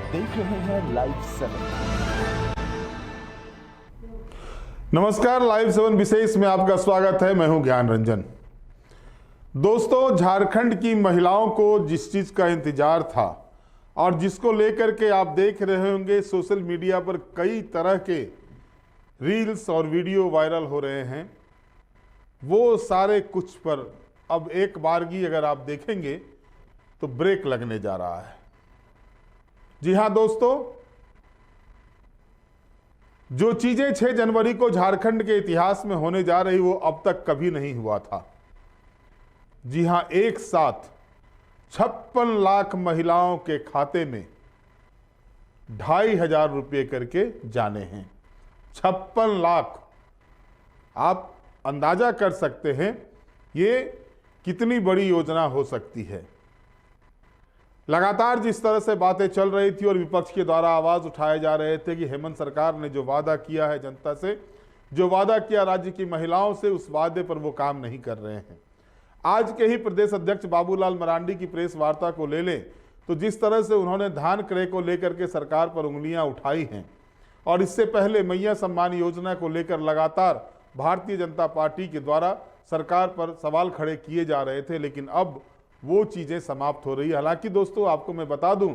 देख रहे हैं लाइव 7। नमस्कार, लाइव 7 विशेष में आपका स्वागत है। मैं हूं ज्ञान रंजन। दोस्तों, झारखंड की महिलाओं को जिस चीज का इंतजार था और जिसको लेकर के आप देख रहे होंगे सोशल मीडिया पर कई तरह के रील्स और वीडियो वायरल हो रहे हैं, वो सारे कुछ पर अब एक बारगी अगर आप देखेंगे तो ब्रेक लगने जा रहा है। जी हां दोस्तों, जो चीजें 6 जनवरी को झारखंड के इतिहास में होने जा रही वो अब तक कभी नहीं हुआ था। जी हां, एक साथ 56 लाख महिलाओं के खाते में 2,500 रुपये करके जाने हैं। 56 लाख, आप अंदाजा कर सकते हैं ये कितनी बड़ी योजना हो सकती है। लगातार जिस तरह से बातें चल रही थी और विपक्ष के द्वारा आवाज उठाए जा रहे थे कि हेमंत सरकार ने जो वादा किया है जनता से, जो वादा किया राज्य की महिलाओं से, उस वादे पर वो काम नहीं कर रहे हैं। आज के ही प्रदेश अध्यक्ष बाबूलाल मरांडी की प्रेस वार्ता को ले लें तो जिस तरह से उन्होंने धान क्रय को लेकर के सरकार पर उंगलियां उठाई हैं और इससे पहले मैया सम्मान योजना को लेकर लगातार भारतीय जनता पार्टी के द्वारा सरकार पर सवाल खड़े किए जा रहे थे, लेकिन अब वो चीज़ें समाप्त हो रही है। हालांकि दोस्तों, आपको मैं बता दूं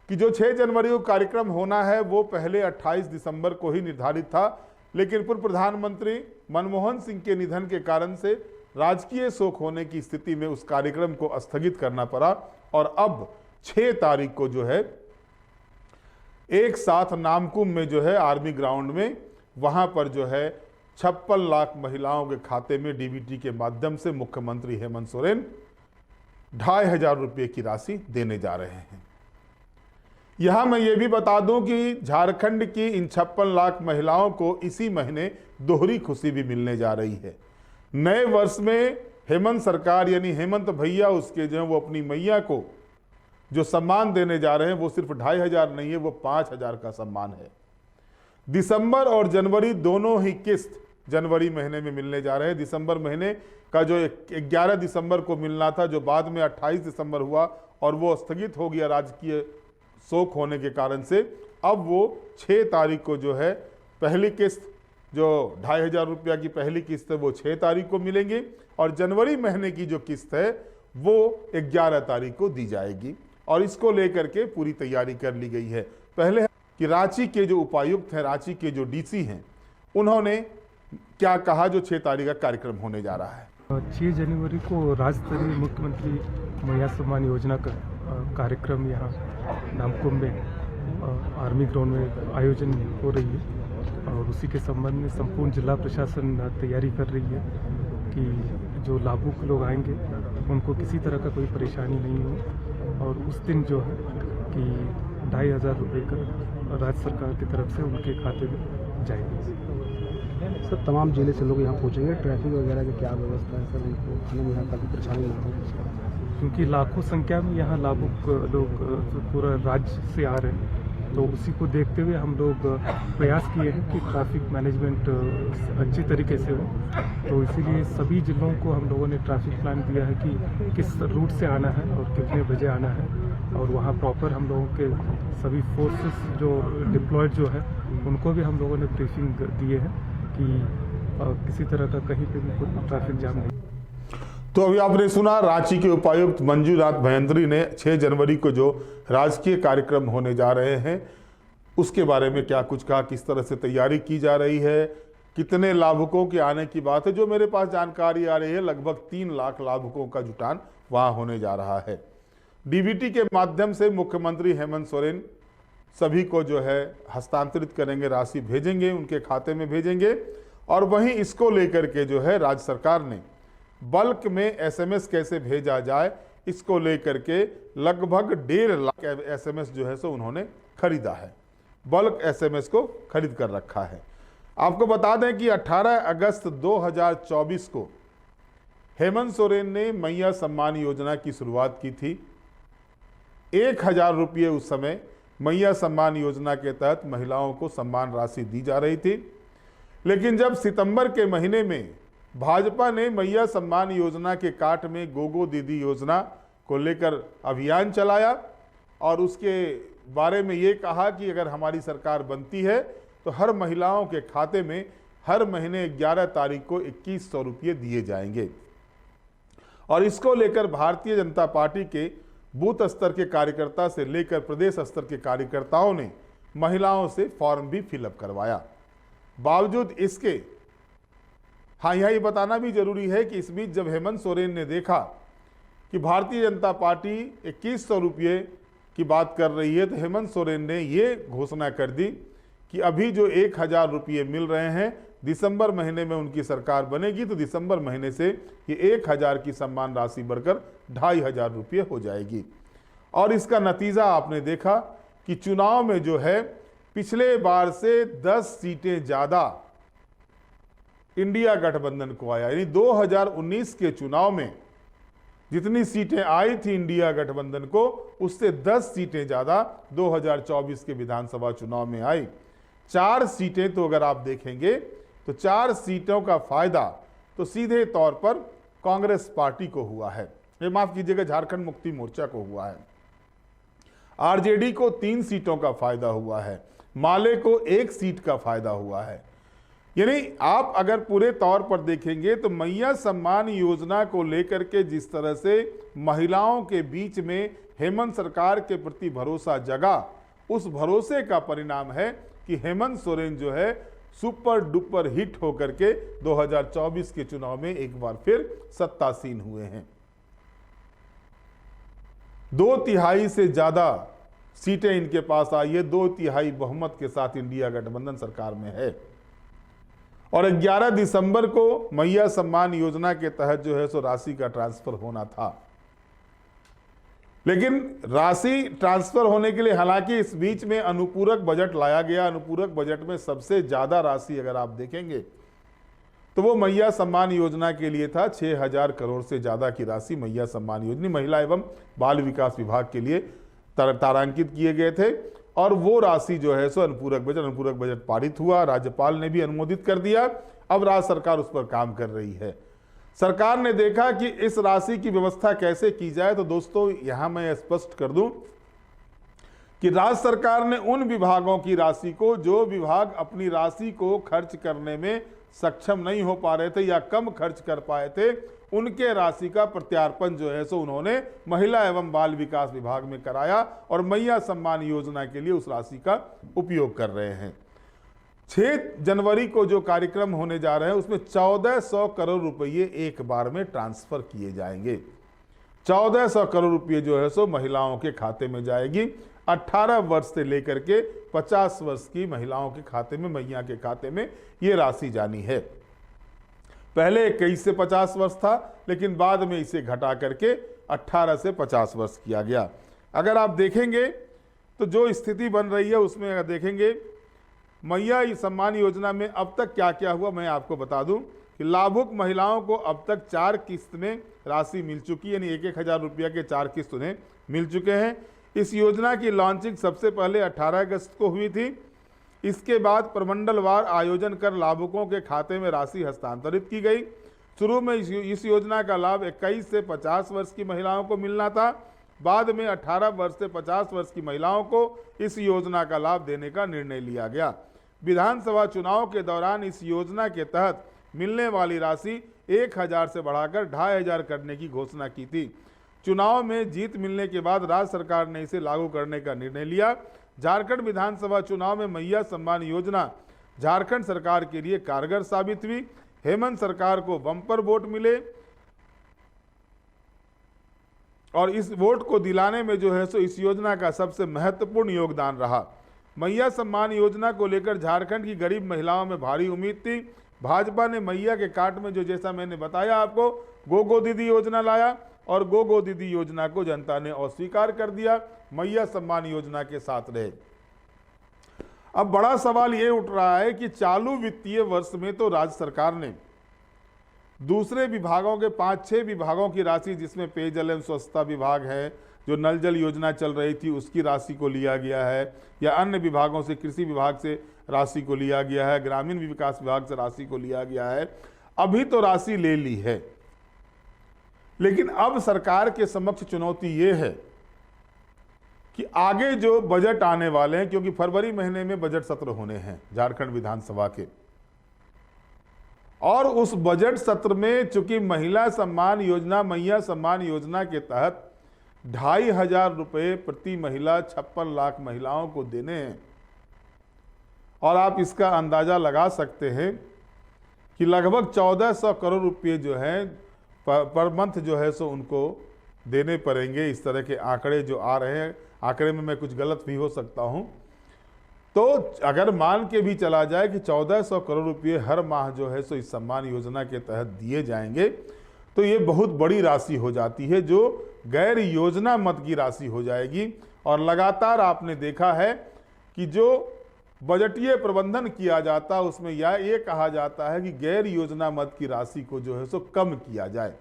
कि जो 6 जनवरी को कार्यक्रम होना है वो पहले 28 दिसंबर को ही निर्धारित था, लेकिन पूर्व प्रधानमंत्री मनमोहन सिंह के निधन के कारण से राजकीय शोक होने की स्थिति में उस कार्यक्रम को स्थगित करना पड़ा और अब 6 तारीख को जो है एक साथ नामकुम में जो है आर्मी ग्राउंड में, वहां पर जो है 56 लाख महिलाओं के खाते में डीबीटी के माध्यम से मुख्यमंत्री हेमंत सोरेन 2,500 रुपये की राशि देने जा रहे हैं। यहां मैं ये भी बता दूं कि झारखंड की इन 56 लाख महिलाओं को इसी महीने दोहरी खुशी भी मिलने जा रही है। नए वर्ष में हेमंत सरकार यानी हेमंत भैया उसके जो है वो अपनी मैया को जो सम्मान देने जा रहे हैं वो सिर्फ 2,500 नहीं है, वो 5,000 का सम्मान है। दिसंबर और जनवरी दोनों ही किस्त जनवरी महीने में मिलने जा रहे हैं। दिसंबर महीने का जो 11 दिसंबर को मिलना था, जो बाद में 28 दिसंबर हुआ और वो स्थगित हो गया राजकीय शोक होने के कारण से, अब वो 6 तारीख को जो है पहली किस्त, जो 2,500 रुपया की पहली किस्त है वो 6 तारीख को मिलेंगी और जनवरी महीने की जो किस्त है वो 11 तारीख को दी जाएगी और इसको लेकर के पूरी तैयारी कर ली गई है। पहले कि रांची के जो उपायुक्त हैं, रांची के जो डीसी हैं, उन्होंने क्या कहा जो 6 तारीख का कार्यक्रम होने जा रहा है। 6 जनवरी को राज्य स्तरीय मुख्यमंत्री मैया सम्मान योजना का कार्यक्रम यहाँ नामकुम में आर्मी ग्राउंड में आयोजन हो रही है और उसी के संबंध में संपूर्ण जिला प्रशासन तैयारी कर रही है कि जो लाभुक लोग आएंगे उनको किसी तरह का कोई परेशानी नहीं हो और उस दिन जो है कि 2,500 रुपये का राज्य सरकार की तरफ से उनके खाते में जाएंगे। सर, तमाम जिले से लोग यहाँ पहुँचेंगे, ट्रैफिक वगैरह की क्या व्यवस्था है सर, उनको खाने में यहाँ काफ़ी परेशानी ना हो? क्योंकि लाखों संख्या में यहाँ लाभुक लोग पूरा राज्य से आ रहे हैं, तो उसी को देखते हुए हम लोग प्रयास किए हैं कि ट्रैफिक मैनेजमेंट अच्छी तरीके से हो। तो इसीलिए सभी जिलों को हम लोगों ने ट्रैफिक प्लान दिया है कि किस रूट से आना है और कितने बजे आना है और वहाँ प्रॉपर हम लोगों के सभी फोर्सेस जो डिप्लॉयड जो है उनको भी हम लोगों ने ब्रीफिंग दिए हैं कि किसी तरह का कहीं पे भी कोई ट्रैफिक जाम नहीं। तो अभी आपने सुना रांची के उपायुक्त मंजूनाथ भयंत्री ने 6 जनवरी को जो राजकीय कार्यक्रम होने जा रहे हैं उसके बारे में क्या कुछ कहा, किस तरह से तैयारी की जा रही है, कितने लाभुकों के आने की बात है। जो मेरे पास जानकारी आ रही है लगभग 3 लाख लाभुकों का जुटान वहां होने जा रहा है। डीबीटी के माध्यम से मुख्यमंत्री हेमंत सोरेन सभी को जो है हस्तांतरित करेंगे, राशि भेजेंगे, उनके खाते में भेजेंगे और वहीं इसको लेकर के जो है राज्य सरकार ने बल्क में एसएमएस कैसे भेजा जाए इसको लेकर के लगभग 1.5 लाख एसएमएस जो है सो उन्होंने खरीदा है, बल्क एसएमएस को खरीद कर रखा है। आपको बता दें कि 18 अगस्त 2024 को हेमंत सोरेन ने मैया सम्मान योजना की शुरुआत की थी। 1,000 रुपये उस समय मैया सम्मान योजना के तहत महिलाओं को सम्मान राशि दी जा रही थी, लेकिन जब सितंबर के महीने में भाजपा ने मैया सम्मान योजना के काट में गोगो दीदी योजना को लेकर अभियान चलाया और उसके बारे में ये कहा कि अगर हमारी सरकार बनती है तो हर महिलाओं के खाते में हर महीने 11 तारीख को 2100 रुपये दिए जाएंगे। और इसको लेकर भारतीय जनता पार्टी के बूथ स्तर के कार्यकर्ता से लेकर प्रदेश स्तर के कार्यकर्ताओं ने महिलाओं से फॉर्म भी फिलअप करवाया। बावजूद इसके हाँ, यह बताना भी जरूरी है कि इस बीच जब हेमंत सोरेन ने देखा कि भारतीय जनता पार्टी 2100 रुपये की बात कर रही है, तो हेमंत सोरेन ने ये घोषणा कर दी कि अभी जो 1000 रुपये मिल रहे हैं, दिसंबर महीने में उनकी सरकार बनेगी तो दिसंबर महीने से ये 1000 की सम्मान राशि बढ़कर 2500 रुपये हो जाएगी। और इसका नतीजा आपने देखा कि चुनाव में जो है पिछले बार से 10 सीटें ज़्यादा इंडिया गठबंधन को आया। यानी 2019 के चुनाव में जितनी सीटें आई थी इंडिया गठबंधन को, उससे 10 सीटें ज़्यादा 2024 के विधानसभा चुनाव में आई। 4 सीटें तो अगर आप देखेंगे तो 4 सीटों का फायदा तो सीधे तौर पर कांग्रेस पार्टी को हुआ है, ये माफ कीजिएगा झारखंड मुक्ति मोर्चा को हुआ है। आरजेडी को 3 सीटों का फायदा हुआ है, माले को 1 सीट का फायदा हुआ है। यानी आप अगर पूरे तौर पर देखेंगे तो मैया सम्मान योजना को लेकर के जिस तरह से महिलाओं के बीच में हेमंत सरकार के प्रति भरोसा जगा, उस भरोसे का परिणाम है कि हेमंत सोरेन जो है सुपर डुपर हिट होकर के 2024 के चुनाव में एक बार फिर सत्तासीन हुए हैं। 2/3 से ज्यादा सीटें इनके पास आई है, 2/3 बहुमत के साथ इंडिया गठबंधन सरकार में है। और 11 दिसंबर को मैया सम्मान योजना के तहत जो है सो राशि का ट्रांसफर होना था, लेकिन राशि ट्रांसफर होने के लिए हालांकि इस बीच में अनुपूरक बजट लाया गया। अनुपूरक बजट में सबसे ज्यादा राशि अगर आप देखेंगे तो वो मैया सम्मान योजना के लिए था। 6000 करोड़ से ज्यादा की राशि मैया सम्मान योजना महिला एवं बाल विकास विभाग के लिए तारांकित किए गए थे। और वो राशि जो है सो अनुपूरक बजट पारित हुआ, राज्यपाल ने भी अनुमोदित कर दिया। अब राज्य सरकार उस पर काम कर रही है। सरकार ने देखा कि इस राशि की व्यवस्था कैसे की जाए, तो दोस्तों यहां मैं स्पष्ट कर दूं कि राज्य सरकार ने उन विभागों की राशि को, जो विभाग अपनी राशि को खर्च करने में सक्षम नहीं हो पा रहे थे या कम खर्च कर पाए थे, उनके राशि का प्रत्यार्पण जो है सो उन्होंने महिला एवं बाल विकास विभाग में कराया और मैया सम्मान योजना के लिए उस राशि का उपयोग कर रहे हैं। 6 जनवरी को जो कार्यक्रम होने जा रहे हैं उसमें 1400 करोड़ रुपये एक बार में ट्रांसफर किए जाएंगे। 1400 करोड़ रुपये जो है सो महिलाओं के खाते में जाएगी। 18 वर्ष से लेकर के 50 वर्ष की महिलाओं के खाते में, मैया के खाते में ये राशि जानी है। पहले 21 से 50 वर्ष था, लेकिन बाद में इसे घटा करके 18 से 50 वर्ष किया गया। अगर आप देखेंगे तो जो स्थिति बन रही है उसमें अगर देखेंगे मैया सम्मान योजना में अब तक क्या क्या हुआ, मैं आपको बता दूं कि लाभुक महिलाओं को अब तक 4 किस्त में राशि मिल चुकी है, यानी 1,000 रुपया के 4 किस्त उन्हें मिल चुके हैं। इस योजना की लॉन्चिंग सबसे पहले 18 अगस्त को हुई थी। इसके बाद प्रमंडलवार आयोजन कर लाभुकों के खाते में राशि हस्तांतरित की गई। शुरू में इस योजना का लाभ 21 से 50 वर्ष की महिलाओं को मिलना था। बाद में 18 वर्ष से 50 वर्ष की महिलाओं को इस योजना का लाभ देने का निर्णय लिया गया। विधानसभा चुनाव के दौरान इस योजना के तहत मिलने वाली राशि 1000 से बढ़ाकर 2500 करने की घोषणा की थी। चुनाव में जीत मिलने के बाद राज्य सरकार ने इसे लागू करने का निर्णय लिया। झारखंड विधानसभा चुनाव में मैया सम्मान योजना झारखंड सरकार के लिए कारगर साबित हुई। हेमंत सरकार को बम्पर वोट मिले और इस वोट को दिलाने में जो है सो इस योजना का सबसे महत्वपूर्ण योगदान रहा। मैया सम्मान योजना को लेकर झारखंड की गरीब महिलाओं में भारी उम्मीद थी। भाजपा ने मैया के काट में जो, जैसा मैंने बताया आपको, गो दीदी योजना लाया और गो दीदी योजना को जनता ने अस्वीकार कर दिया, मैया सम्मान योजना के साथ रहे। अब बड़ा सवाल ये उठ रहा है कि चालू वित्तीय वर्ष में तो राज्य सरकार ने दूसरे विभागों के 5-6 विभागों की राशि, जिसमें पेयजल एवं स्वच्छता विभाग है, जो नल जल योजना चल रही थी उसकी राशि को लिया गया है, या अन्य विभागों से, कृषि विभाग से राशि को लिया गया है, ग्रामीण विकास विभाग से राशि को लिया गया है। अभी तो राशि ले ली है, लेकिन अब सरकार के समक्ष चुनौती ये है कि आगे जो बजट आने वाले हैं, क्योंकि फरवरी महीने में बजट सत्र होने हैं झारखंड विधानसभा के, और उस बजट सत्र में चूंकि महिला सम्मान योजना, मैया सम्मान योजना के तहत 2,500 रुपये प्रति महिला 56 लाख महिलाओं को देने हैं। और आप इसका अंदाजा लगा सकते हैं कि लगभग 1400 करोड़ रुपये जो है पर मंथ जो है सो उनको देने पड़ेंगे। इस तरह के आंकड़े जो आ रहे हैं, आंकड़े में मैं कुछ गलत भी हो सकता हूं, तो अगर मान के भी चला जाए कि 1400 करोड़ रुपये हर माह जो है सो इस सम्मान योजना के तहत दिए जाएंगे, तो ये बहुत बड़ी राशि हो जाती है, जो गैर योजना मद की राशि हो जाएगी। और लगातार आपने देखा है कि जो बजटीय प्रबंधन किया जाता है उसमें ये कहा जाता है कि गैर योजना मद की राशि को जो है सो कम किया जाए,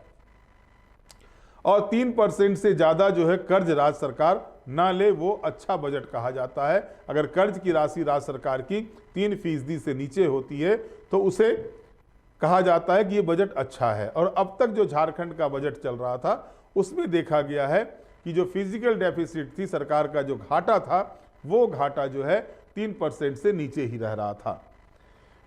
और 3% से ज़्यादा जो है कर्ज राज्य सरकार ना ले, वो अच्छा बजट कहा जाता है। अगर कर्ज की राशि राज्य सरकार की 3% से नीचे होती है तो उसे कहा जाता है कि ये बजट अच्छा है। और अब तक जो झारखंड का बजट चल रहा था उसमें देखा गया है कि जो फिजिकल डेफिसिट थी, सरकार का जो घाटा था, वो घाटा जो है 3% से नीचे ही रह रहा था।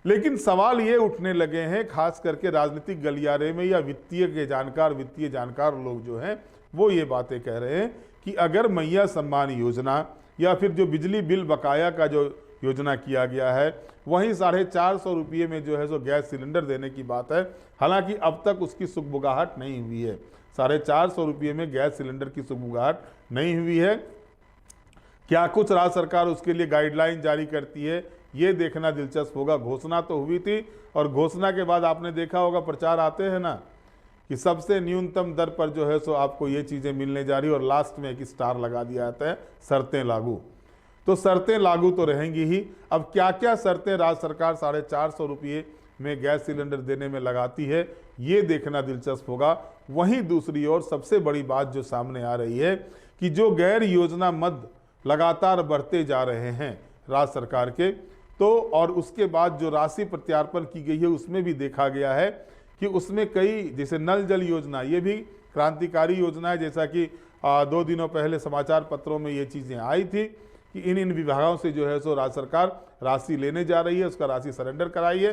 लेकिन सवाल ये उठने लगे हैं, खास करके राजनीतिक गलियारे में या वित्तीय जानकार लोग जो हैं वो ये बातें कह रहे हैं कि अगर मैया सम्मान योजना या फिर जो बिजली बिल बकाया का जो योजना किया गया है, वहीं 450 रुपये में जो है सो गैस सिलेंडर देने की बात है। हालांकि अब तक उसकी सुगबुगाहट नहीं हुई है, 450 रुपये में गैस सिलेंडर की सुगबुगाहट नहीं हुई है। क्या कुछ राज्य सरकार उसके लिए गाइडलाइन जारी करती है, ये देखना दिलचस्प होगा। घोषणा तो हुई थी, और घोषणा के बाद आपने देखा होगा प्रचार आते हैं ना कि सबसे न्यूनतम दर पर जो है सो आपको ये चीज़ें मिलने जा रही, और लास्ट में एक स्टार लगा दिया जाता है, शर्तें लागू। तो शर्तें लागू तो रहेंगी ही। अब क्या क्या शर्तें राज्य सरकार 450 रुपये में गैस सिलेंडर देने में लगाती है, ये देखना दिलचस्प होगा। वहीं दूसरी ओर सबसे बड़ी बात जो सामने आ रही है कि जो गैर योजना मद लगातार बढ़ते जा रहे हैं राज्य सरकार के, तो और उसके बाद जो राशि प्रत्यार्पण की गई है उसमें भी देखा गया है कि उसमें कई, जैसे नल जल योजना, ये भी क्रांतिकारी योजना है। जैसा कि 2 दिनों पहले समाचार पत्रों में ये चीज़ें आई थी कि इन विभागों से जो है सो राज्य सरकार राशि लेने जा रही है, उसका राशि सरेंडर कराई है।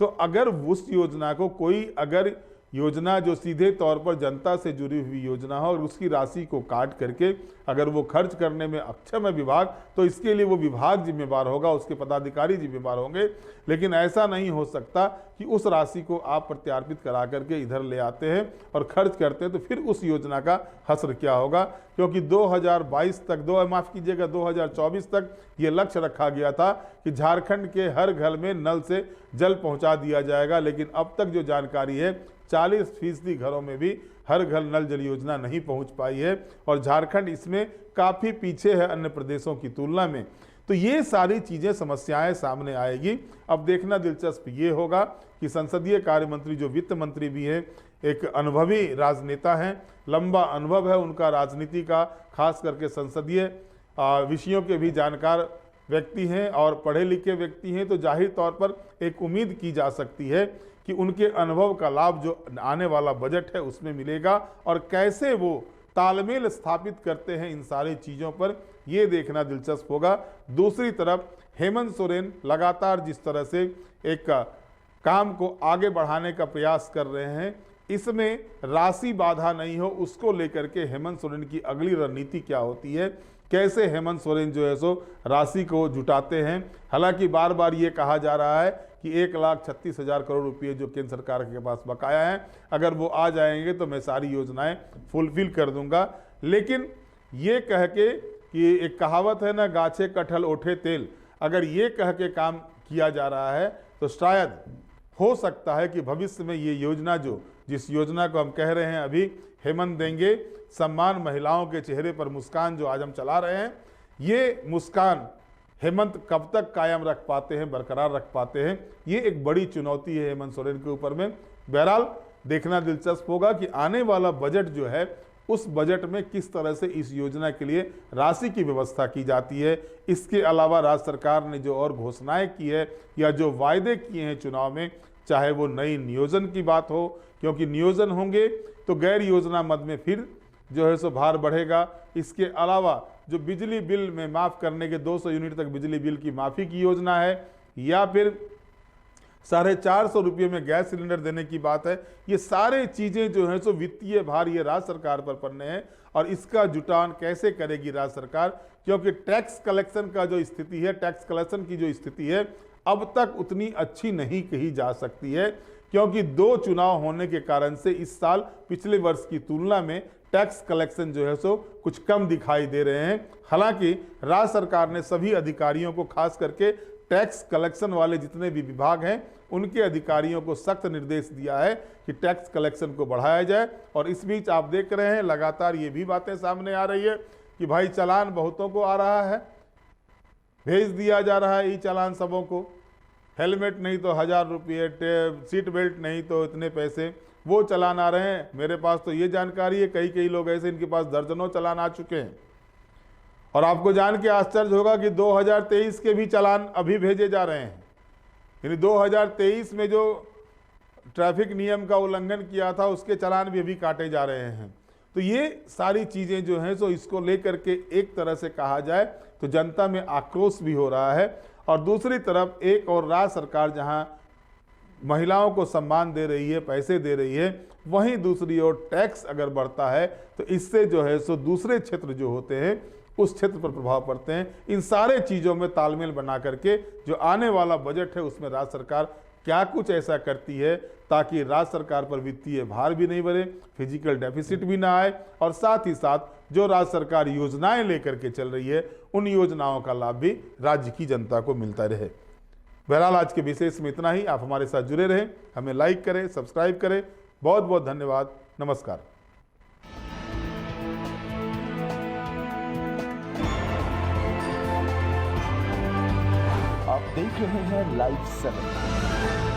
तो अगर उस योजना को कोई, अगर योजना जो सीधे तौर पर जनता से जुड़ी हुई योजना हो और उसकी राशि को काट करके अगर वो खर्च करने में अक्षम है विभाग, तो इसके लिए वो विभाग जिम्मेदार होगा, उसके पदाधिकारी जिम्मेदार होंगे। लेकिन ऐसा नहीं हो सकता कि उस राशि को आप प्रत्यार्पित करा करके इधर ले आते हैं और खर्च करते हैं, तो फिर उस योजना का हश्र क्या होगा। क्योंकि 2022 तक, 2024 तक ये लक्ष्य रखा गया था कि झारखंड के हर घर में नल से जल पहुंचा दिया जाएगा। लेकिन अब तक जो जानकारी है 40% घरों में भी हर घर नल जल योजना नहीं पहुंच पाई है, और झारखंड इसमें काफ़ी पीछे है अन्य प्रदेशों की तुलना में। तो ये सारी चीज़ें, समस्याएं सामने आएगी। अब देखना दिलचस्प ये होगा कि संसदीय कार्य मंत्री जो वित्त मंत्री भी हैं, एक अनुभवी राजनेता हैं, लंबा अनुभव है उनका राजनीति का, खास करके संसदीय विषयों के भी जानकार व्यक्ति हैं और पढ़े लिखे व्यक्ति हैं। तो जाहिर तौर पर एक उम्मीद की जा सकती है कि उनके अनुभव का लाभ जो आने वाला बजट है उसमें मिलेगा, और कैसे वो तालमेल स्थापित करते हैं इन सारी चीज़ों पर, ये देखना दिलचस्प होगा। दूसरी तरफ हेमंत सोरेन लगातार जिस तरह से एक काम को आगे बढ़ाने का प्रयास कर रहे हैं, इसमें राशि बाधा नहीं हो, उसको लेकर के हेमंत सोरेन की अगली रणनीति क्या होती है, कैसे हेमंत सोरेन जो है सो राशि को जुटाते हैं। हालांकि बार बार ये कहा जा रहा है कि 1,36,000 करोड़ रुपये जो केंद्र सरकार के पास बकाया है, अगर वो आ जाएंगे तो मैं सारी योजनाएं फुलफिल कर दूंगा। लेकिन ये कह के कि एक कहावत है ना, गाछे कटहल ओठे तेल, अगर ये कह के काम किया जा रहा है तो शायद हो सकता है कि भविष्य में ये योजना, जो जिस योजना को हम कह रहे हैं अभी हेमंत देंगे, सम्मान महिलाओं के चेहरे पर मुस्कान जो आज हम चला रहे हैं, ये मुस्कान हेमंत कब तक कायम रख पाते हैं, बरकरार रख पाते हैं, ये एक बड़ी चुनौती है हेमंत सोरेन के ऊपर में। बहरहाल देखना दिलचस्प होगा कि आने वाला बजट जो है, उस बजट में किस तरह से इस योजना के लिए राशि की व्यवस्था की जाती है। इसके अलावा राज्य सरकार ने जो और घोषणाएं की है या जो वायदे किए हैं चुनाव में, चाहे वो नई नियोजन की बात हो, क्योंकि नियोजन होंगे तो गैर योजना मद में फिर जो है सो भार बढ़ेगा। इसके अलावा जो बिजली बिल में माफ़ करने के 200 यूनिट तक बिजली बिल की माफ़ी की योजना है, या फिर 450 रुपये में गैस सिलेंडर देने की बात है। ये सारे चीज़ें जो हैं सो वित्तीय भार ये राज्य सरकार पर पड़ने हैं, और इसका जुटान कैसे करेगी राज्य सरकार, क्योंकि टैक्स कलेक्शन का जो स्थिति है, टैक्स कलेक्शन की जो स्थिति है अब तक उतनी अच्छी नहीं कही जा सकती है, क्योंकि 2 चुनाव होने के कारण से इस साल पिछले वर्ष की तुलना में टैक्स कलेक्शन जो है सो कुछ कम दिखाई दे रहे हैं। हालांकि राज्य सरकार ने सभी अधिकारियों को, खास करके टैक्स कलेक्शन वाले जितने भी विभाग हैं उनके अधिकारियों को सख्त निर्देश दिया है कि टैक्स कलेक्शन को बढ़ाया जाए। और इस बीच आप देख रहे हैं लगातार ये भी बातें सामने आ रही है कि भाई चालान बहुतों को आ रहा है, भेज दिया जा रहा है ई चालान सबों को, हेलमेट नहीं तो 1000 रुपये, सीट बेल्ट नहीं तो इतने पैसे, वो चालान आ रहे हैं। मेरे पास तो ये जानकारी है कई लोग ऐसे इनके पास दर्जनों चालान आ चुके हैं। और आपको जान के आश्चर्य होगा कि 2023 के भी चालान अभी भेजे जा रहे हैं, यानी 2023 में जो ट्रैफिक नियम का उल्लंघन किया था उसके चालान भी अभी काटे जा रहे हैं। तो ये सारी चीज़ें जो हैं सो इसको लेकर के एक तरह से कहा जाए तो जनता में आक्रोश भी हो रहा है, और दूसरी तरफ एक और राज्य सरकार जहां महिलाओं को सम्मान दे रही है, पैसे दे रही है, वहीं दूसरी ओर टैक्स अगर बढ़ता है तो इससे जो है सो दूसरे क्षेत्र जो होते हैं उस क्षेत्र पर प्रभाव पड़ते हैं। इन सारे चीज़ों में तालमेल बना करके जो आने वाला बजट है उसमें राज्य सरकार क्या कुछ ऐसा करती है ताकि राज्य सरकार पर वित्तीय भार भी नहीं बढ़े, फिजिकल डेफिसिट भी ना आए, और साथ ही साथ जो राज्य सरकार योजनाएं लेकर के चल रही है उन योजनाओं का लाभ भी राज्य की जनता को मिलता रहे। बहरहाल आज के विशेष में इतना ही। आप हमारे साथ जुड़े रहें, हमें लाइक करें, सब्सक्राइब करें। बहुत बहुत धन्यवाद। नमस्कार। आप देख रहे हैं लाइव 7।